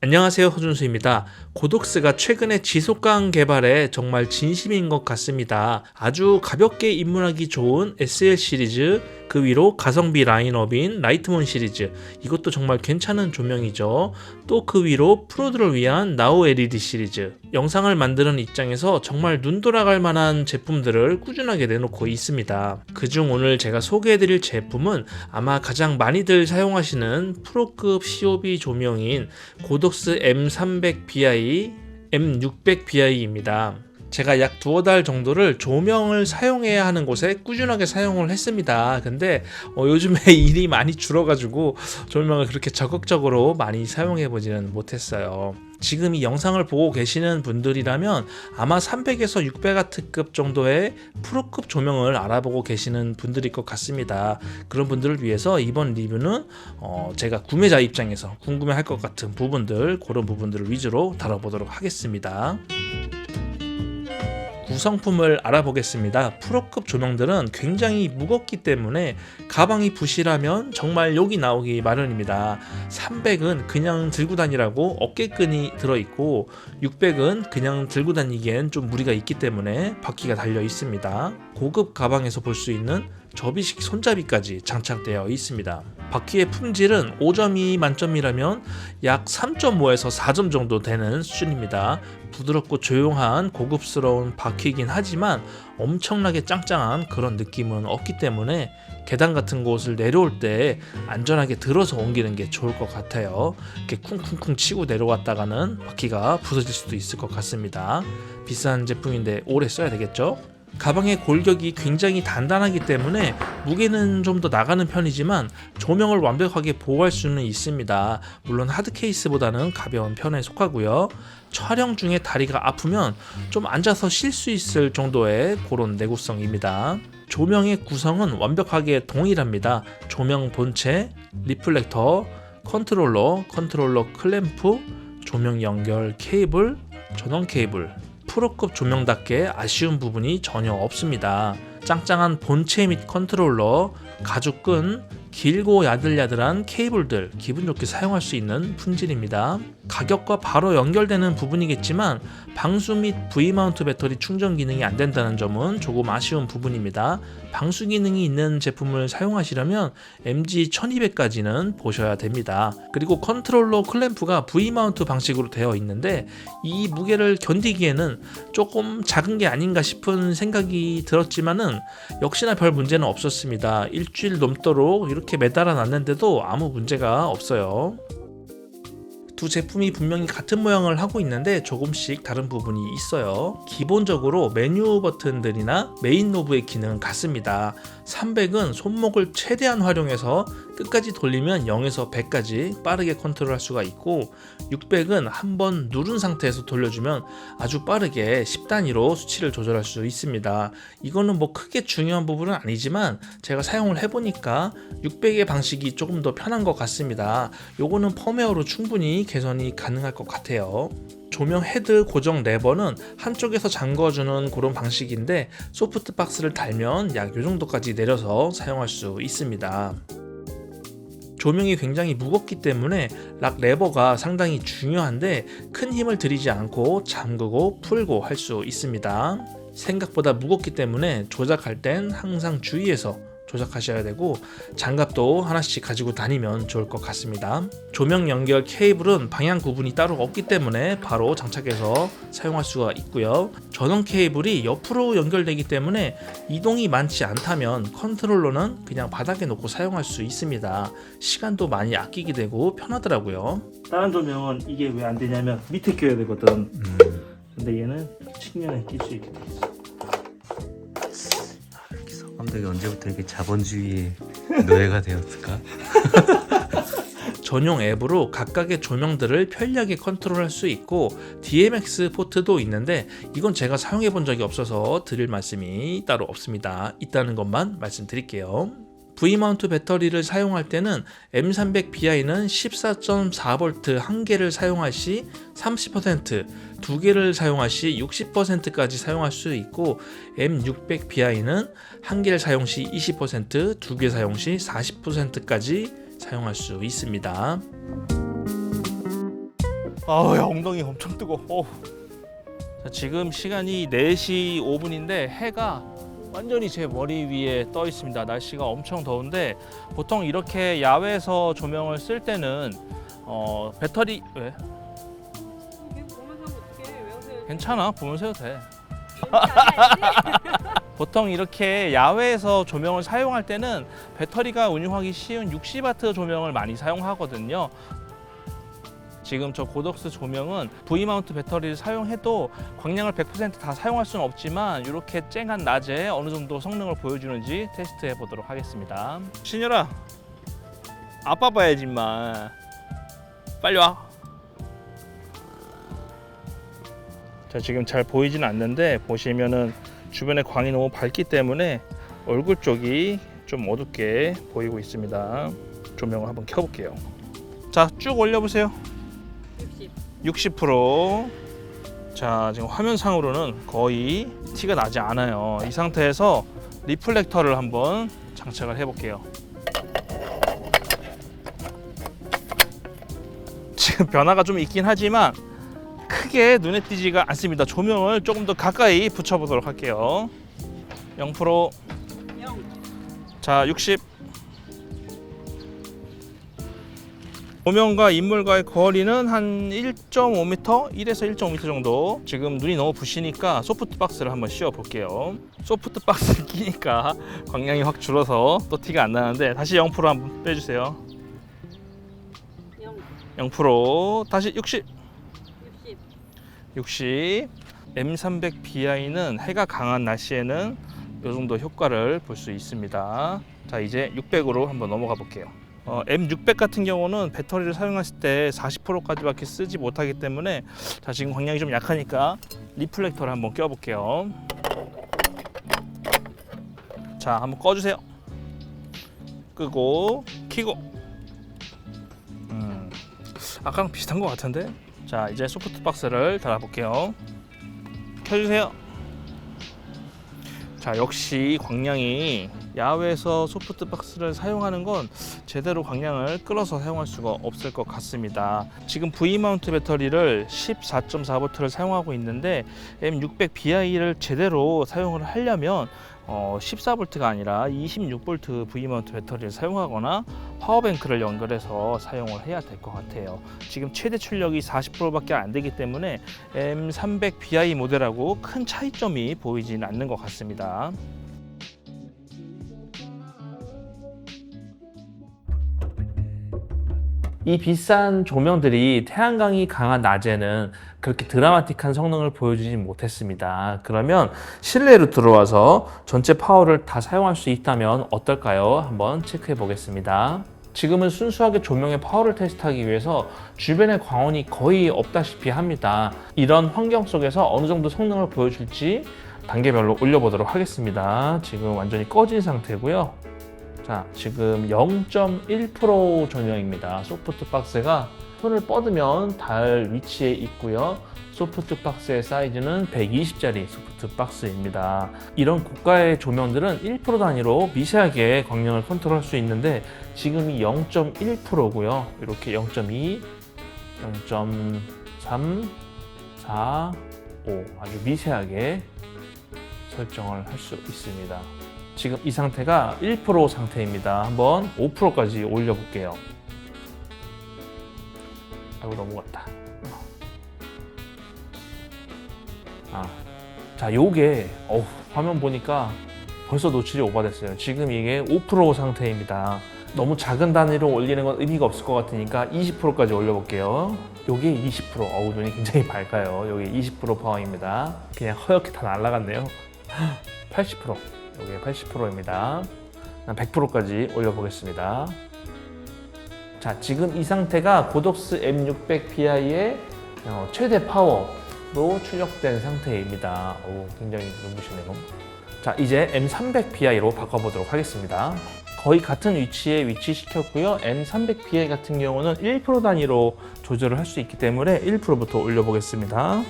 안녕하세요, 허준수입니다. 고독스가 최근에 지속가항 개발에 정말 진심인 것 같습니다. 아주 가볍게 입문하기 좋은 SL 시리즈, 그 위로 가성비 라인업인 라이트몬 시리즈, 이것도 정말 괜찮은 조명이죠. 또 그 위로 프로들을 위한 나우 LED 시리즈, 영상을 만드는 입장에서 정말 눈 돌아갈 만한 제품들을 꾸준하게 내놓고 있습니다. 그중 오늘 제가 소개해드릴 제품은 아마 가장 많이들 사용하시는 프로급 COB 조명인 고독스 M300BI, M600BI입니다. 제가 약 두어 달 정도를 조명을 사용해야 하는 곳에 꾸준하게 사용을 했습니다. 근데 요즘에 일이 많이 줄어가지고 조명을 그렇게 적극적으로 많이 사용해보지는 못했어요. 지금 이 영상을 보고 계시는 분들이라면 아마 300에서 600와트급 정도의 프로급 조명을 알아보고 계시는 분들일 것 같습니다. 그런 분들을 위해서 이번 리뷰는 제가 구매자 입장에서 궁금해할 것 같은 부분들, 그런 부분들을 위주로 다뤄보도록 하겠습니다. 구성품을 알아보겠습니다. 프로급 조명들은 굉장히 무겁기 때문에 가방이 부실하면 정말 욕이 나오기 마련입니다. 300은 그냥 들고 다니라고 어깨끈이 들어있고 600은 그냥 들고 다니기엔 좀 무리가 있기 때문에 바퀴가 달려 있습니다. 고급 가방에서 볼 수 있는 접이식 손잡이까지 장착되어 있습니다. 바퀴의 품질은 5점이 만점이라면 약 3.5에서 4점 정도 되는 수준입니다. 부드럽고 조용한 고급스러운 바퀴이긴 하지만 엄청나게 짱짱한 그런 느낌은 없기 때문에 계단 같은 곳을 내려올 때 안전하게 들어서 옮기는 게 좋을 것 같아요. 이렇게 쿵쿵쿵 치고 내려왔다가는 바퀴가 부서질 수도 있을 것 같습니다. 비싼 제품인데 오래 써야 되겠죠? 가방의 골격이 굉장히 단단하기 때문에 무게는 좀 더 나가는 편이지만 조명을 완벽하게 보호할 수는 있습니다. 물론 하드 케이스보다는 가벼운 편에 속하고요. 촬영 중에 다리가 아프면 좀 앉아서 쉴 수 있을 정도의 그런 내구성입니다. 조명의 구성은 완벽하게 동일합니다. 조명 본체, 리플렉터, 컨트롤러 클램프, 조명 연결 케이블, 전원 케이블, 프로급 조명답게 아쉬운 부분이 전혀 없습니다. 짱짱한 본체 및 컨트롤러, 가죽끈, 길고 야들야들한 케이블들 기분 좋게 사용할 수 있는 품질입니다. 가격과 바로 연결되는 부분이겠지만 방수 및 V마운트 배터리 충전 기능이 안 된다는 점은 조금 아쉬운 부분입니다. 방수 기능이 있는 제품을 사용하시려면 MG1200까지는 보셔야 됩니다. 그리고 컨트롤러 클램프가 V마운트 방식으로 되어 있는데 이 무게를 견디기에는 조금 작은 게 아닌가 싶은 생각이 들었지만은 역시나 별 문제는 없었습니다. 일주일 넘도록 이렇게 매달아 놨는데도 아무 문제가 없어요. 두 제품이 분명히 같은 모양을 하고 있는데 조금씩 다른 부분이 있어요. 기본적으로 메뉴 버튼들이나 메인 노브의 기능은 같습니다. 300은 손목을 최대한 활용해서 끝까지 돌리면 0에서 100까지 빠르게 컨트롤할 수가 있고 600은 한번 누른 상태에서 돌려주면 아주 빠르게 10단위로 수치를 조절할 수 있습니다. 이거는 뭐 크게 중요한 부분은 아니지만 제가 사용을 해보니까 600의 방식이 조금 더 편한 것 같습니다. 요거는 펌웨어로 충분히 개선이 가능할 것 같아요. 조명 헤드 고정 레버는 한쪽에서 잠궈주는 그런 방식인데 소프트 박스를 달면 약 요 정도까지 내려서 사용할 수 있습니다. 조명이 굉장히 무겁기 때문에 락 레버가 상당히 중요한데 큰 힘을 들이지 않고 잠그고 풀고 할 수 있습니다. 생각보다 무겁기 때문에 조작할 땐 항상 주의해서 조작하셔야 되고 장갑도 하나씩 가지고 다니면 좋을 것 같습니다. 조명 연결 케이블은 방향 구분이 따로 없기 때문에 바로 장착해서 사용할 수가 있고요. 전원 케이블이 옆으로 연결되기 때문에 이동이 많지 않다면 컨트롤러는 그냥 바닥에 놓고 사용할 수 있습니다. 시간도 많이 아끼게 되고 편하더라고요. 다른 조명은 이게 왜 안 되냐면 밑에 껴야 되거든. 근데 얘는 측면에 낄 수 있게 돼 있어. 감독이 언제부터 이렇게 자본주의의 노예가 되었을까? 전용 앱으로 각각의 조명들을 편리하게 컨트롤할 수 있고 DMX 포트도 있는데 이건 제가 사용해 본 적이 없어서 드릴 말씀이 따로 없습니다. 있다는 것만 말씀드릴게요. V마운트 배터리를 사용할 때는 M300BI는 14.4V 한 개를 사용할 시 30%, 두 개를 사용할 시 60%까지 사용할 수 있고 M600BI는 한 개를 사용 시 20%, 두 개 사용 시 40%까지 사용할 수 있습니다. 아우, 야, 엉덩이 엄청 뜨거워. 자, 지금 시간이 4시 5분인데 해가 완전히 제 머리 위에 떠 있습니다. 날씨가 엄청 더운데 보통 이렇게 야외에서 조명을 쓸 때는 배터리 왜? 보면서 어떻게 외우세요? 괜찮아, 보면서 해도 돼. 알지? 보통 이렇게 야외에서 조명을 사용할 때는 배터리가 운용하기 쉬운 60W 조명을 많이 사용하거든요. 지금 저 고덕스 조명은 V마운트 배터리를 사용해도 광량을 100% 다 사용할 수는 없지만 이렇게 쨍한 낮에 어느 정도 성능을 보여주는지 테스트해 보도록 하겠습니다. 신열아, 아빠 봐야지 마. 빨리 와. 자, 지금 잘 보이진 않는데 보시면은 주변에 광이 너무 밝기 때문에 얼굴 쪽이 좀 어둡게 보이고 있습니다. 조명을 한번 켜볼게요. 자, 쭉 올려보세요. 60%. 자, 지금 화면상으로는 거의 티가 나지 않아요. 이 상태에서 리플렉터를 한번 장착을 해볼게요. 지금 변화가 좀 있긴 하지만 크게 눈에 띄지가 않습니다. 조명을 조금 더 가까이 붙여보도록 할게요. 0%. 자, 60. 조명과 인물과의 거리는 한 1.5m? 1에서 1.5m 정도. 지금 눈이 너무 부시니까 소프트박스를 한번 씌워 볼게요. 소프트박스를 끼니까 광량이 확 줄어서 또 티가 안 나는데 다시 0% 한번 빼주세요. 0%. 다시 60. 60. M300BI는 해가 강한 날씨에는 이 정도 효과를 볼 수 있습니다. 자, 이제 600으로 한번 넘어가 볼게요. M600 같은 경우는 배터리를 사용했을 때 40%까지밖에 쓰지 못하기 때문에 자, 지금 광량이 좀 약하니까 리플렉터를 한번 껴볼게요. 자, 한번 꺼주세요. 끄고 켜고. 아까랑 비슷한 것 같은데. 자, 이제 소프트박스를 달아볼게요. 켜주세요. 자, 역시 광량이 야외에서 소프트박스를 사용하는 건 제대로 광량을 끌어서 사용할 수가 없을 것 같습니다. 지금 V마운트 배터리를 14.4V를 사용하고 있는데 M600BI를 제대로 사용을 하려면 14V가 아니라 26V V마운트 배터리를 사용하거나 파워뱅크를 연결해서 사용을 해야 될 것 같아요. 지금 최대 출력이 40%밖에 안 되기 때문에 M300BI 모델하고 큰 차이점이 보이지는 않는 것 같습니다. 이 비싼 조명들이 태양광이 강한 낮에는 그렇게 드라마틱한 성능을 보여주지 못했습니다. 그러면 실내로 들어와서 전체 파워를 다 사용할 수 있다면 어떨까요? 한번 체크해 보겠습니다. 지금은 순수하게 조명의 파워를 테스트하기 위해서 주변의 광원이 거의 없다시피 합니다. 이런 환경 속에서 어느 정도 성능을 보여줄지 단계별로 올려보도록 하겠습니다. 지금 완전히 꺼진 상태고요. 자, 지금 0.1% 조명입니다. 소프트박스가 손을 뻗으면 닿을 위치에 있고요. 소프트박스의 사이즈는 120짜리 소프트박스입니다. 이런 고가의 조명들은 1% 단위로 미세하게 광량을 컨트롤할 수 있는데 지금이 0.1%고요. 이렇게 0.2, 0.3, 4, 5 아주 미세하게 설정을 할 수 있습니다. 지금 이 상태가 1% 상태입니다. 한번 5%까지 올려볼게요. 아이고, 넘어갔다. 자, 요게 화면 보니까 벌써 노출이 오버됐어요. 지금 이게 5% 상태입니다. 너무 작은 단위로 올리는 건 의미가 없을 것 같으니까 20%까지 올려볼게요. 요게 20%. 눈이 굉장히 밝아요. 요게 20% 파워입니다. 그냥 허옇게 다 날아갔네요. 80%. 요게 80%입니다. 100%까지 올려보겠습니다. 자, 지금 이 상태가 고덕스 M600BI의 최대 파워로 출력된 상태입니다. 굉장히 눈부시네요. 자, 이제 M300BI로 바꿔보도록 하겠습니다. 거의 같은 위치에 위치시켰고요. M300BI 같은 경우는 1% 단위로 조절을 할 수 있기 때문에 1%부터 올려보겠습니다.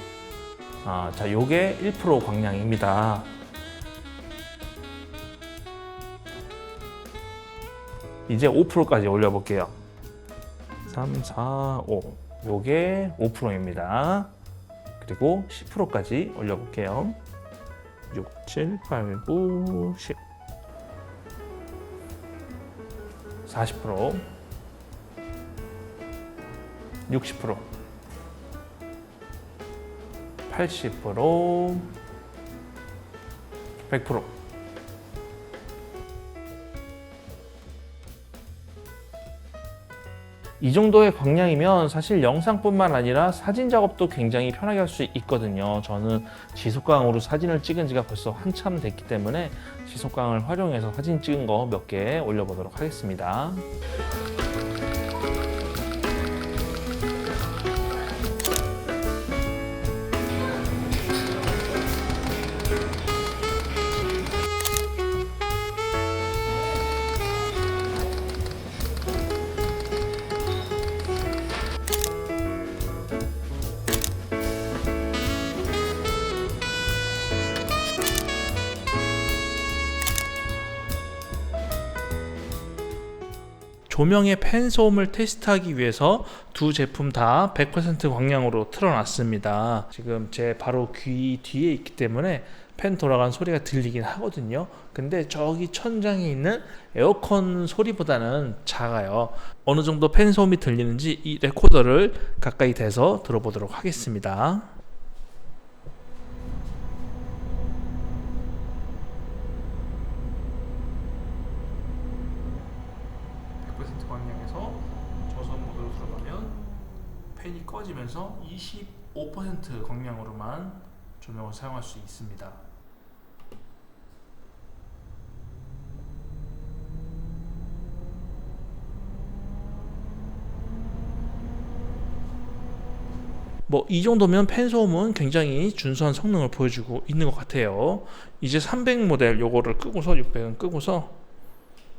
자, 요게 1% 광량입니다. 이제 5%까지 올려볼게요. 3, 4, 5. 요게 5%입니다. 그리고 10%까지 올려볼게요. 6, 7, 8, 9, 10 40% 60% 80% 100% 이 정도의 광량이면 사실 영상뿐만 아니라 사진 작업도 굉장히 편하게 할 수 있거든요. 저는 지속광으로 사진을 찍은 지가 벌써 한참 됐기 때문에 지속광을 활용해서 사진 찍은 거 몇 개 올려보도록 하겠습니다. 조명의 팬 소음을 테스트하기 위해서 두 제품 다 100% 광량으로 틀어놨습니다. 지금 제 바로 귀 뒤에 있기 때문에 팬 돌아가는 소리가 들리긴 하거든요. 근데 저기 천장에 있는 에어컨 소리보다는 작아요. 어느 정도 팬 소음이 들리는지 이 레코더를 가까이 대서 들어보도록 하겠습니다. 100% 광량에서 저선 모드로 들어가면 팬이 꺼지면서 25% 광량으로만 조명을 사용할 수 있습니다. 뭐 이 정도면 팬 소음은 굉장히 준수한 성능을 보여주고 있는 것 같아요. 이제 300 모델 요거를 끄고서 600은 끄고서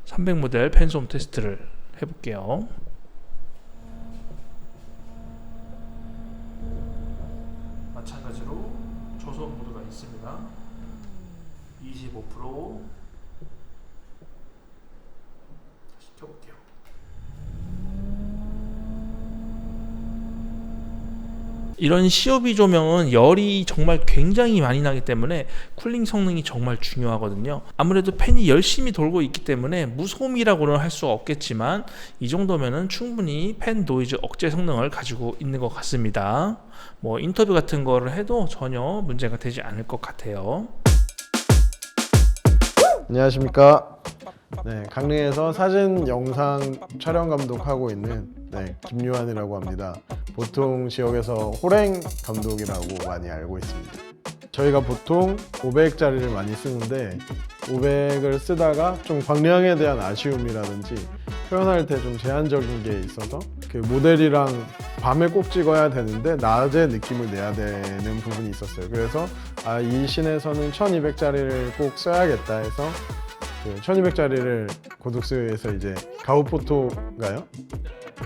300 모델 팬 소음 테스트를 해볼게요. 마찬가지로 저소음 모드가 있습니다. 25% 다시 켜볼게요. 이런 COB 조명은 열이 정말 굉장히 많이 나기 때문에 쿨링 성능이 정말 중요하거든요. 아무래도 팬이 열심히 돌고 있기 때문에 무소음이라고는 할 수가 없겠지만 이 정도면은 충분히 팬 노이즈 억제 성능을 가지고 있는 것 같습니다. 뭐 인터뷰 같은 거를 해도 전혀 문제가 되지 않을 것 같아요. 안녕하십니까. 네, 강릉에서 사진 영상 촬영 감독하고 있는 김유한이라고 합니다. 보통 지역에서 호랭 감독이라고 많이 알고 있습니다. 저희가 보통 500짜리를 많이 쓰는데 500을 쓰다가 좀 광량에 대한 아쉬움이라든지 표현할 때 좀 제한적인 게 있어서 그 모델이랑 밤에 꼭 찍어야 되는데 낮에 느낌을 내야 되는 부분이 있었어요. 그래서 이 씬에서는 1200짜리를 꼭 써야겠다 해서 그 1200짜리를 고둑스에서 이제 가우포토인가요?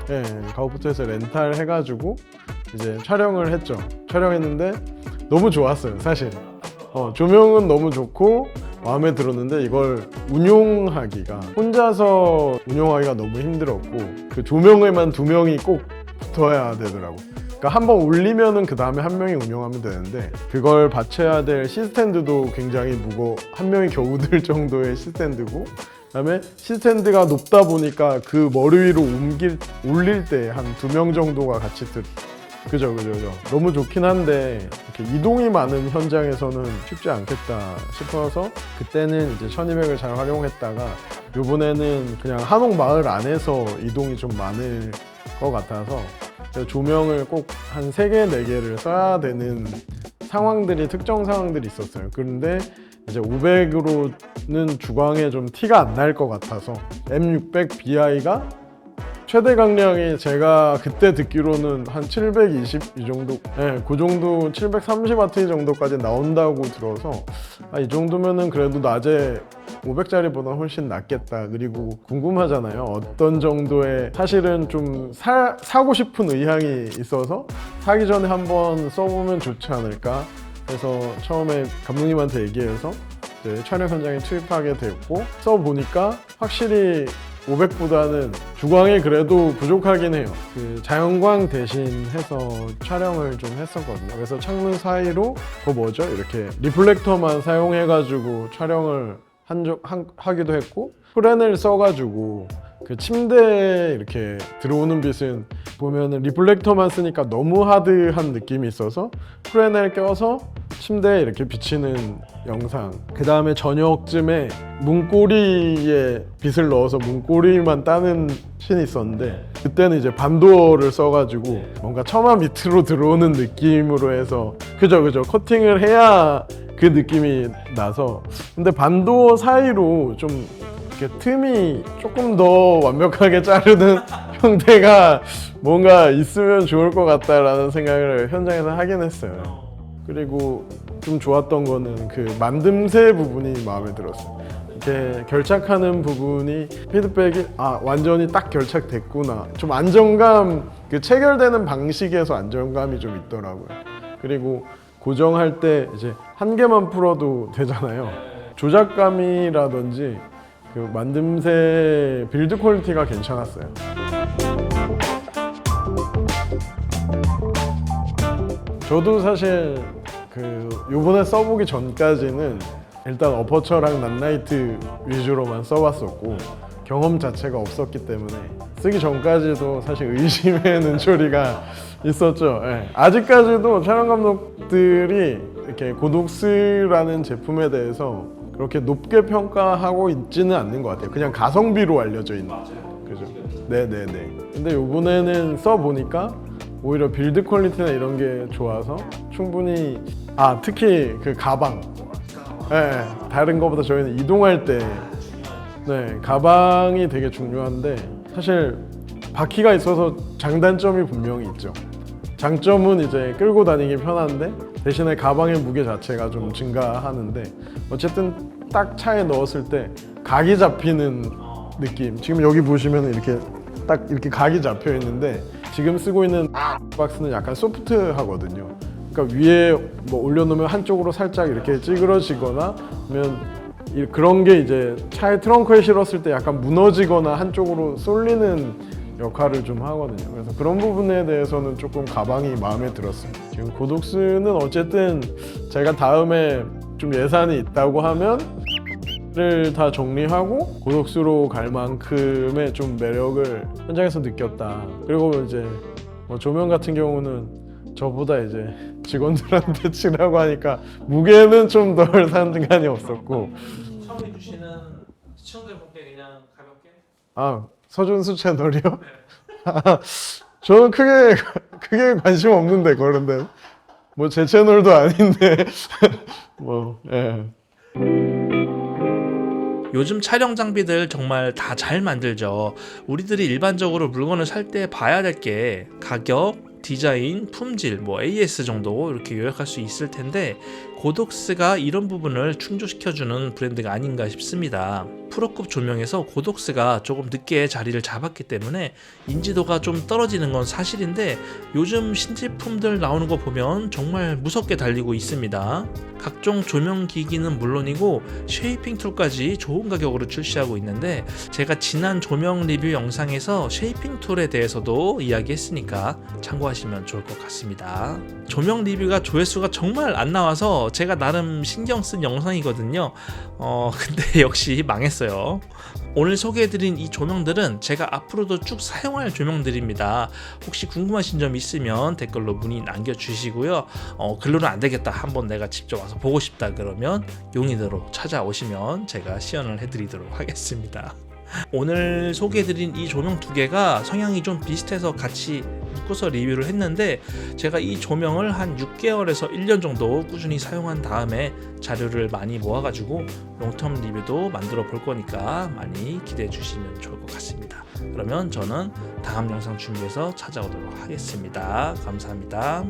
네, 가우포토에서 렌탈 해가지고 이제 촬영을 했죠. 촬영했는데 너무 좋았어요, 사실. 조명은 너무 좋고 마음에 들었는데 이걸 운용하기가 혼자서 운용하기가 너무 힘들었고 그 조명에만 2명이 꼭 붙어야 되더라고. 그러니까 한번 올리면은 그 다음에 한 명이 운영하면 되는데 그걸 받쳐야 될 시스탠드도 굉장히 무거워. 한 명이 겨우 들 정도의 시스탠드고 그다음에 시스탠드가 높다 보니까 그 머리 위로 올릴 때 한 2명 정도가 같이 그죠. 너무 좋긴 한데 이렇게 이동이 많은 현장에서는 쉽지 않겠다 싶어서 그때는 이제 1200을 잘 활용했다가 이번에는 그냥 한옥 마을 안에서 이동이 좀 많을 것 같아서 조명을 꼭 한 3개, 4개를 써야 되는 상황들이 특정 상황들이 있었어요. 그런데 이제 500으로는 주광에 좀 티가 안 날 것 같아서 M600BI가 최대 강량이 제가 그때 듣기로는 한 720 이 정도, 그 정도 730W 정도까지 나온다고 들어서 이 정도면은 그래도 낮에 500짜리보다 훨씬 낫겠다. 그리고 궁금하잖아요. 어떤 정도의 사실은 좀 사고 싶은 의향이 있어서 사기 전에 한번 써보면 좋지 않을까. 그래서 처음에 감독님한테 얘기해서 이제 촬영 현장에 투입하게 됐고 써보니까 확실히 500보다는 주광이 그래도 부족하긴 해요. 그 자연광 대신해서 촬영을 좀 했었거든요. 그래서 창문 사이로 그 뭐죠? 이렇게 리플렉터만 사용해가지고 촬영을 하기도 했고, 프렌을 써가지고 그 침대에 이렇게 들어오는 빛은 보면은 리플렉터만 쓰니까 너무 하드한 느낌이 있어서 프렌을 껴서 침대에 이렇게 비치는 영상. 그 다음에 저녁쯤에 문고리에 빛을 넣어서 문고리만 따는 씬이 있었는데, 그때는 이제 반도어를 써가지고 뭔가 처마 밑으로 들어오는 느낌으로 해서 그죠 커팅을 해야 그 느낌이 나서. 근데 반도어 사이로 좀 이렇게 틈이 조금 더 완벽하게 자르는 형태가 뭔가 있으면 좋을 것 같다라는 생각을 현장에서 하긴 했어요. 그리고 좀 좋았던 거는 그 만듦새 부분이 마음에 들었어요. 이렇게 결착하는 부분이 피드백이 완전히 딱 결착됐구나. 좀 안정감, 그 체결되는 방식에서 안정감이 좀 있더라고요. 그리고 고정할 때 이제 한 개만 풀어도 되잖아요. 조작감이라든지 그 만듦새 빌드 퀄리티가 괜찮았어요. 저도 사실 그 요번에 써보기 전까지는 일단 어퍼처랑 낫라이트 위주로만 써봤었고 경험 자체가 없었기 때문에 쓰기 전까지도 사실 의심의 눈초리가 있었죠. 예. 아직까지도 촬영 감독들이 이렇게 고독스라는 제품에 대해서 그렇게 높게 평가하고 있지는 않는 것 같아요. 그냥 가성비로 알려져 있는. 그죠? 네네네. 근데 요번에는 써보니까 오히려 빌드 퀄리티나 이런 게 좋아서 충분히 특히 그 가방. 네, 다른 것보다 저희는 이동할 때 가방이 되게 중요한데 사실 바퀴가 있어서 장단점이 분명히 있죠. 장점은 이제 끌고 다니기 편한데 대신에 가방의 무게 자체가 좀 증가하는데 어쨌든 딱 차에 넣었을 때 각이 잡히는 느낌. 지금 여기 보시면 이렇게 딱 이렇게 각이 잡혀 있는데 지금 쓰고 있는 박스는 약간 소프트하거든요. 그러니까 위에 뭐 올려놓으면 한쪽으로 살짝 이렇게 찌그러지거나 하면 그런 게 이제 차에 트렁크에 실었을 때 약간 무너지거나 한쪽으로 쏠리는 역할을 좀 하거든요. 그래서 그런 부분에 대해서는 조금 가방이 마음에 들었습니다. 지금 고독스는 어쨌든 제가 다음에 좀 예산이 있다고 하면 를 다 정리하고 고독스로 갈 만큼의 좀 매력을 현장에서 느꼈다. 그리고 이제 뭐 조명 같은 경우는 저보다 이제 직원들한테 치라고 하니까 무게는 좀 덜 상관이 없었고. 처음에 주시는 시청자분께 그냥 가볍게? 서준수 채널이요? 저는 크게 관심 없는데 그런데 뭐 제 채널도 아닌데 뭐 예. 요즘 촬영 장비들 정말 다 잘 만들죠. 우리들이 일반적으로 물건을 살 때 봐야 될 게 가격, 디자인, 품질, 뭐 AS 정도 이렇게 요약할 수 있을 텐데 고독스가 이런 부분을 충족시켜주는 브랜드가 아닌가 싶습니다. 프로급 조명에서 고독스가 조금 늦게 자리를 잡았기 때문에 인지도가 좀 떨어지는 건 사실인데 요즘 신제품들 나오는 거 보면 정말 무섭게 달리고 있습니다. 각종 조명 기기는 물론이고 쉐이핑 툴까지 좋은 가격으로 출시하고 있는데 제가 지난 조명 리뷰 영상에서 쉐이핑 툴에 대해서도 이야기했으니까 참고하시면 좋을 것 같습니다. 조명 리뷰가 조회수가 정말 안 나와서 제가 나름 신경 쓴 영상이거든요. 근데 역시 망했어요. 오늘 소개해드린 이 조명들은 제가 앞으로도 쭉 사용할 조명들입니다. 혹시 궁금하신 점 있으면 댓글로 문의 남겨주시고요. 글로는 안 되겠다, 한번 내가 직접 와서 보고 싶다 그러면 용의대로 찾아오시면 제가 시연을 해드리도록 하겠습니다. 오늘 소개해드린 이 조명 두 개가 성향이 좀 비슷해서 같이 묶어서 리뷰를 했는데 제가 이 조명을 한 6개월에서 1년 정도 꾸준히 사용한 다음에 자료를 많이 모아가지고 롱텀 리뷰도 만들어 볼 거니까 많이 기대해 주시면 좋을 것 같습니다. 그러면 저는 다음 영상 준비해서 찾아오도록 하겠습니다. 감사합니다.